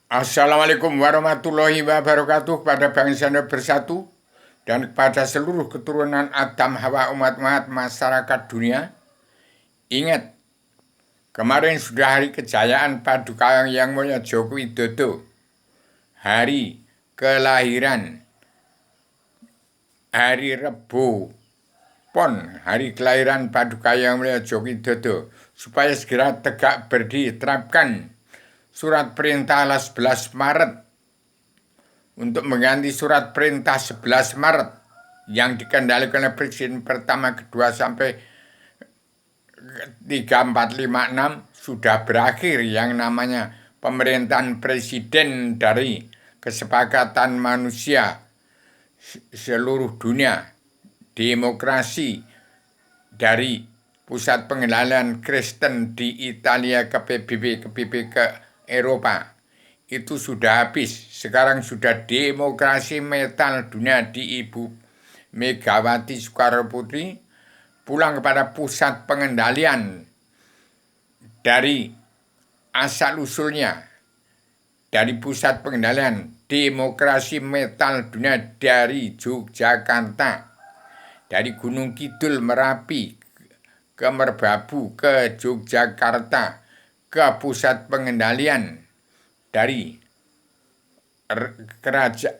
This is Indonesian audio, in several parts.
Assalamualaikum warahmatullahi wabarakatuh kepada bangsa Indonesia bersatu dan kepada seluruh keturunan Adam Hawa umat-umat masyarakat dunia. Ingat, kemarin sudah hari kejayaan Paduka Yang Mulia Joko Widodo, hari kelahiran, hari Rebo Pon, hari kelahiran Paduka Yang Mulia Joko Widodo, supaya segera tegak berdiri, terapkan Surat Perintah 11 Maret untuk mengganti Surat Perintah 11 Maret yang dikendalikan oleh Presiden pertama, kedua, sampai 3, 4, 5, 6 sudah berakhir yang namanya pemerintahan presiden dari kesepakatan manusia seluruh dunia, demokrasi dari pusat pengendalian Kristen di Italia ke PBB ke Eropa itu sudah habis. Sekarang sudah demokrasi metal dunia di Ibu Megawati Soekarno Putri pulang kepada pusat pengendalian dari asal usulnya, dari pusat pengendalian demokrasi metal dunia dari Yogyakarta, dari Gunung Kidul Merapi ke Merbabu ke Yogyakarta, ke pusat pengendalian dari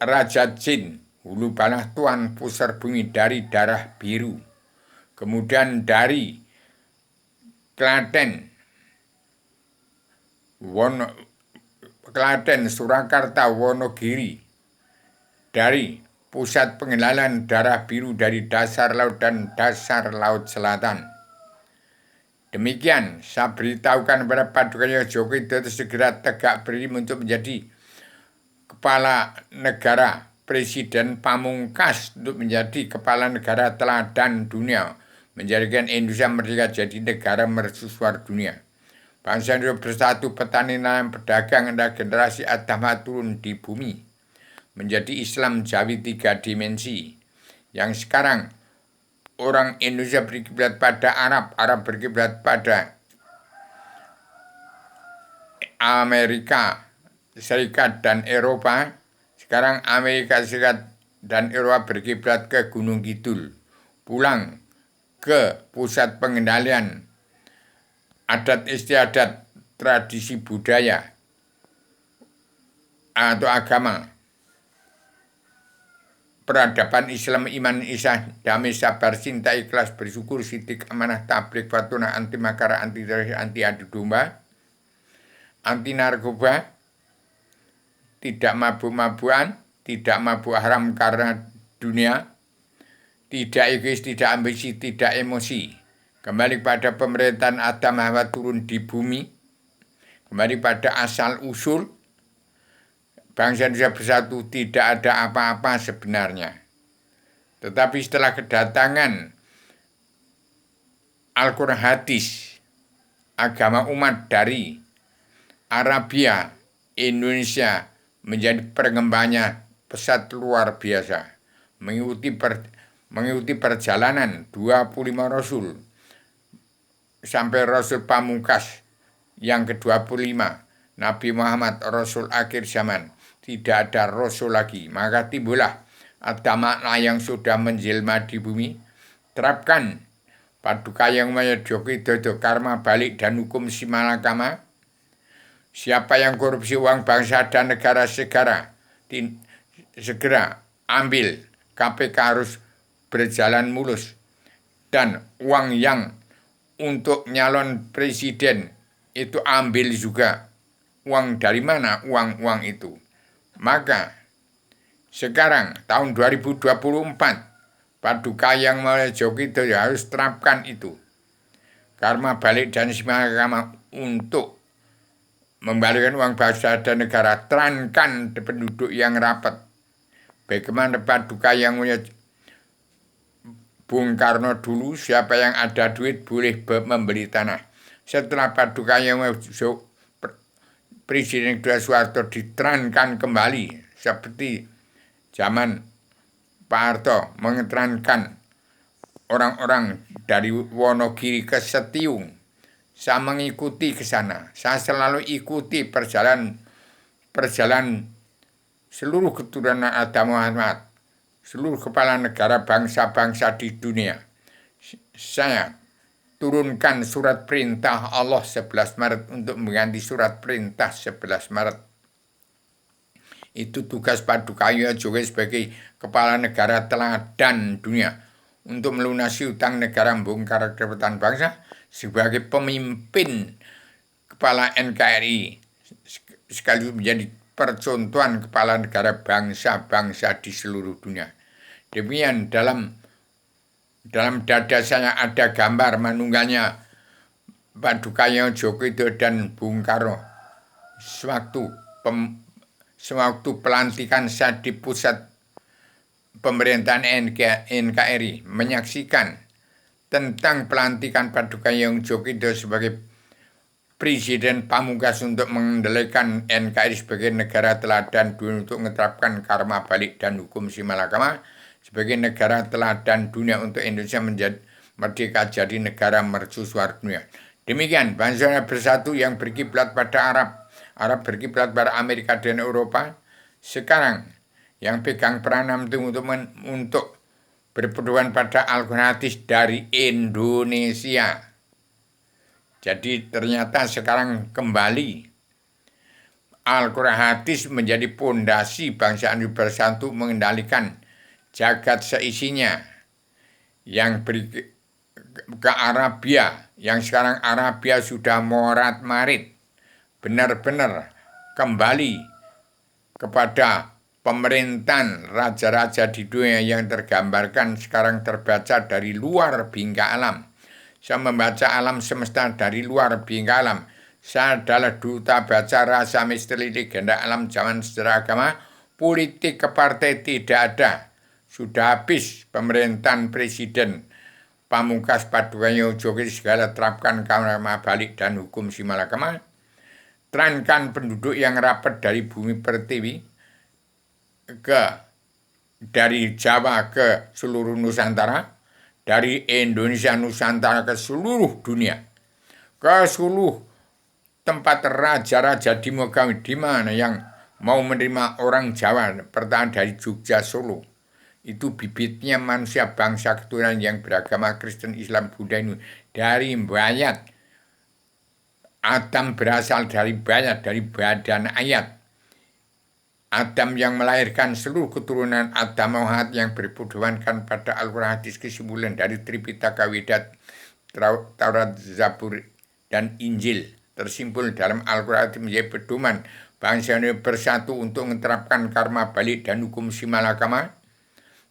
Raja Jin, Hulu Balah Tuan Pusar Bumi dari Darah Biru, kemudian dari Klaten, Surakarta, Wonogiri, dari pusat pengendalian Darah Biru dari dasar laut dan dasar laut selatan. Demikian saya beritahukan kepada Paduka Joko Widodo segera tegak berdiri untuk menjadi kepala negara, presiden pamungkas untuk menjadi kepala negara teladan dunia, menjadikan Indonesia merdeka jadi negara mercusuar dunia. Bangsa Indonesia bersatu, petani, nelayan, pedagang, dan generasi Adama turun di bumi, menjadi Islam Jawi 3 dimensi, yang sekarang orang Indonesia berkiblat pada Arab, Arab berkiblat pada Amerika Serikat dan Eropa. Sekarang Amerika Serikat dan Eropa berkiblat ke Gunung Kidul, pulang ke pusat pengendalian adat istiadat, tradisi budaya atau agama, peradaban Islam, iman, isah, damai, sabar, cinta, ikhlas, bersyukur, sidik, amanah, tablik, fatuna, anti makara, anti teroris, anti adu domba, anti narkoba, tidak mabuk-mabukan, tidak mabuk haram karena dunia, tidak egois, tidak ambisi, tidak emosi. Kembali pada pemerintahan Adam Hawa turun di bumi, kembali pada asal usul bangsa Indonesia bersatu, tidak ada apa-apa sebenarnya. Tetapi setelah kedatangan Al-Quran hadis, agama umat dari Arabia, Indonesia menjadi pengembangannya pesat luar biasa. Mengikuti perjalanan 25 Rasul sampai Rasul Pamungkas yang ke-25, Nabi Muhammad, Rasul akhir zaman. Tidak ada Rasul lagi. Maka timbullah agama yang sudah menjelma di bumi. Terapkan Paduka Yang Mulia Joko Widodo, karma balik dan hukum simalakama. Siapa yang korupsi uang bangsa dan negara segera ambil. KPK harus berjalan mulus. Dan uang yang untuk nyalon presiden itu ambil juga. Uang dari mana uang itu? Maka sekarang tahun 2024 Paduka Yang Mulia Joko Widodo harus terapkan itu. Karma balik dan simalakama untuk membalikkan uang bangsa dan negara, terangkan penduduk yang rapat. Bagaimana Paduka Yang Mulia Bung Karno dulu, siapa yang ada duit boleh membeli tanah. Setelah Paduka Yang Mulia Presiden kedua Soeharto diterangkan kembali seperti zaman Pak Harto, mengeterankan orang-orang dari Wonogiri ke Setiung. Saya mengikuti ke sana. Saya selalu ikuti perjalanan perjalanan seluruh keturunan Adam Muhammad, seluruh kepala negara bangsa-bangsa di dunia. Saya turunkan surat perintah Allah 11 Maret untuk mengganti surat perintah 11 Maret. Itu tugas Paduka Jokowi sebagai kepala negara teladan dunia untuk melunasi utang negara, membongkar kerebetan bangsa sebagai pemimpin kepala NKRI sekaligus menjadi percontohan kepala negara bangsa-bangsa di seluruh dunia. Demikian dalam dada saya ada gambar manunggalnya Paduka Jokowi dan Bung Karno sewaktu pelantikan saya di pusat pemerintahan NKRI menyaksikan tentang pelantikan Paduka Jokowi sebagai Presiden pamungkas untuk mengendalikan NKRI sebagai negara teladan dunia untuk menerapkan karma balik dan hukum simalakama sebagai negara teladan dunia untuk Indonesia menjadi merdeka jadi negara mercusuar dunia. Demikian bangsa bersatu yang berkiblat pada Arab berkiblat pada Amerika dan Eropa. Sekarang yang pegang peranan untuk berpedoman pada Al-Quran Hadis dari Indonesia. Jadi ternyata sekarang kembali Al-Quran Hadis menjadi pondasi bangsa Indonesia bersatu mengendalikan jagat seisinya yang ke Arabia, yang sekarang Arabia sudah morat-marit, benar-benar kembali kepada pemerintahan raja-raja di dunia yang tergambarkan sekarang terbaca dari luar bingkai alam. Saya membaca alam semesta dari luar bingkai alam. Saya adalah duta baca rasa misteri legenda alam zaman sejarah agama. Politik ke partai tidak ada. Sudah habis pemerintahan Presiden Pamungkas Paduka Jokowi segala terapkan karma balik dan hukum simalakama. Terangkan penduduk yang rapat dari bumi pertiwi dari Jawa ke seluruh Nusantara, dari Indonesia Nusantara ke seluruh dunia, ke seluruh tempat raja-raja di Mogawi, di mana yang mau menerima orang Jawa, pertama dari Jogja, Solo. Itu bibitnya manusia bangsa keturunan yang beragama Kristen, Islam, Buddha ini dari bayat. Adam berasal dari bayat, dari badan ayat. Adam yang melahirkan seluruh keturunan Adam Muhammad yang berpedomankan pada Al-Quran Hadis kesimpulan dari Tripitaka Vedat, Taurat, Zabur, dan Injil tersimpul dalam Al-Quran Hadis menjadi pedoman bangsa Indonesia bersatu untuk menerapkan karma balik dan hukum simalakama.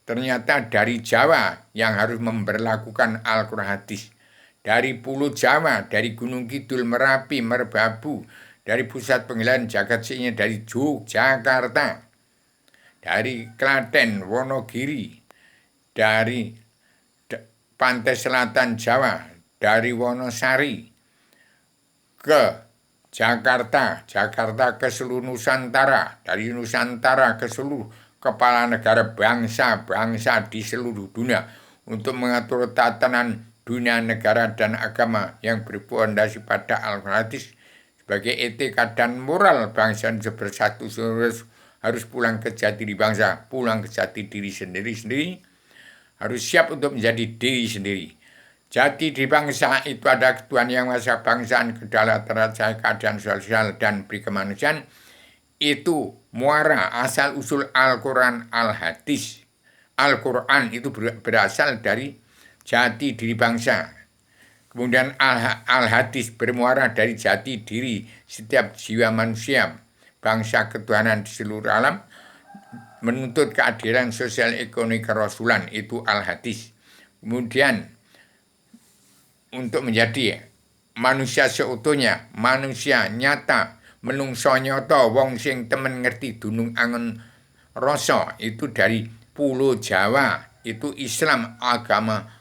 Ternyata dari Jawa yang harus memberlakukan Al-Quran Hadis, dari Pulau Jawa, dari Gunung Kidul, Merapi, Merbabu, dari pusat penggelaran jagat seinya dari Yogyakarta, dari Klaten, Wonogiri, dari pantai selatan Jawa, dari Wonosari ke Jakarta, Jakarta ke seluruh Nusantara, dari Nusantara ke seluruh kepala negara bangsa-bangsa di seluruh dunia untuk mengatur tatanan dunia negara dan agama yang berpondasi pada Al-Quran Hadis sebagai etika dan moral bangsa Indonesia bersatu harus pulang ke jati diri bangsa, pulang ke jati diri sendiri-sendiri, harus siap untuk menjadi diri sendiri. Jati diri bangsa itu ada Tuhan yang Maha Bangsaan, kedaulatan raja, keadaan sosial dan berkemanusiaan. Itu muara asal usul Al-Quran Al-Hadis. Al-Quran itu berasal dari jati diri bangsa. Kemudian Al-Hadis bermuara dari jati diri setiap jiwa manusia, bangsa ketuhanan di seluruh alam, menuntut keadilan sosial ekonomi kerasulan, itu Al-Hadis. Kemudian untuk menjadi manusia seutuhnya, manusia nyata, menungso nyata, wong sing temen ngerti dunung angen rasa, itu dari Pulau Jawa, itu Islam, agama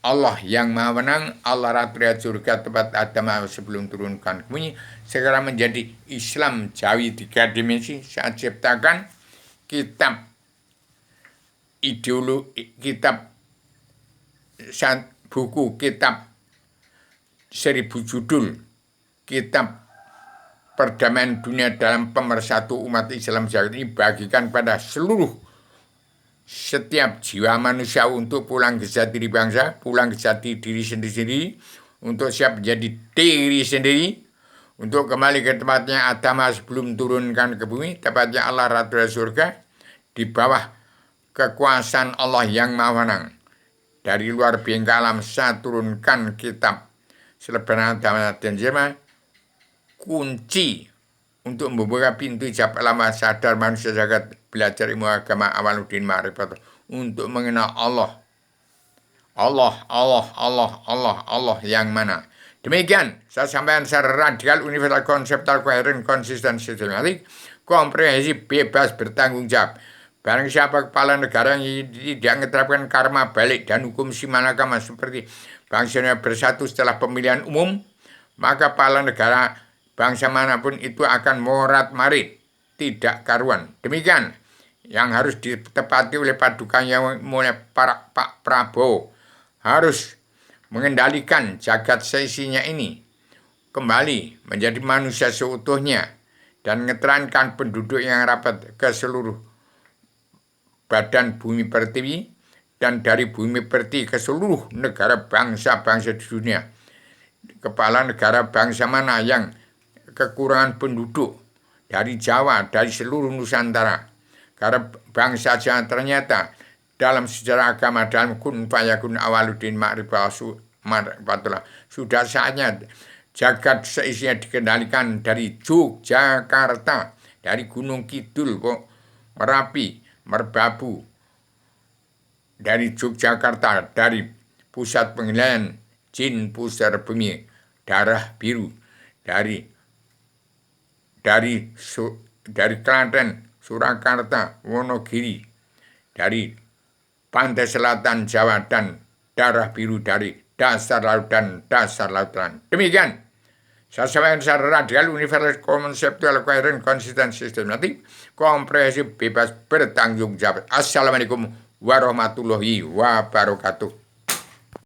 Allah yang Maha Menang, Allah Ratria Surga tempat Adam sebelum turunkan ke bumi, sekarang menjadi Islam Jawi 3 dimensi. Saya ciptakan kitab ideologi, kitab buku, kitab 1000 judul, kitab perdamaian dunia dalam pemersatu umat Islam jagat ini bagikan pada seluruh setiap jiwa manusia untuk pulang ke jati diri bangsa, pulang ke jati diri sendiri, untuk siap menjadi diri sendiri, untuk kembali ke tempatnya Adam sebelum turunkan ke bumi, tepatnya Allah Ratu surga, di bawah kekuasaan Allah yang Maha Menang. Dari luar bingkai alam saya turunkan kitab selebaran dan jema, kunci untuk membuka pintu jab lama sadar manusia jagat belajar ilmu agama Awaluddin Ma'rifat untuk mengenal Allah. Allah yang mana. Demikian saya sampaikan secara radikal, universal, konseptual, koheren, konsisten, sistematik, komprehensif, bebas, bertanggung jawab. Barang siapa kepala negara yang tidak menerapkan karma balik dan hukum simanakama seperti bangsanya bersatu setelah pemilihan umum, maka kepala negara bangsa manapun itu akan morat-marit, tidak karuan. Demikian yang harus ditepati oleh padukannya mulai Pak Prabowo. Harus mengendalikan jagat seisinya ini kembali menjadi manusia seutuhnya dan menerangkan penduduk yang rapat ke seluruh badan bumi pertiwi dan dari bumi pertiwi ke seluruh negara bangsa-bangsa di dunia. Kepala negara bangsa mana yang kekurangan penduduk dari Jawa, dari seluruh Nusantara. Karena bangsa Jawa ternyata dalam sejarah agama, dalam kun fayakun Awaluddin Ma'rifatullah, sudah saatnya jagat seisinya dikendalikan dari Yogyakarta, dari Gunung Kidul, Merapi, Merbabu, dari Yogyakarta, dari pusat pengendalian jin pusar bumi, darah biru, dari Klaten, Surakarta, Wonogiri, dari pantai selatan Jawa dan darah biru dari dasar laut dan dasar lautan. Demikian saya sampaikan secara radikal, universal, konseptual, koheren, konsisten, sistematik, komprehensif, bebas, bertanggung jawab. Assalamualaikum warahmatullahi wabarakatuh.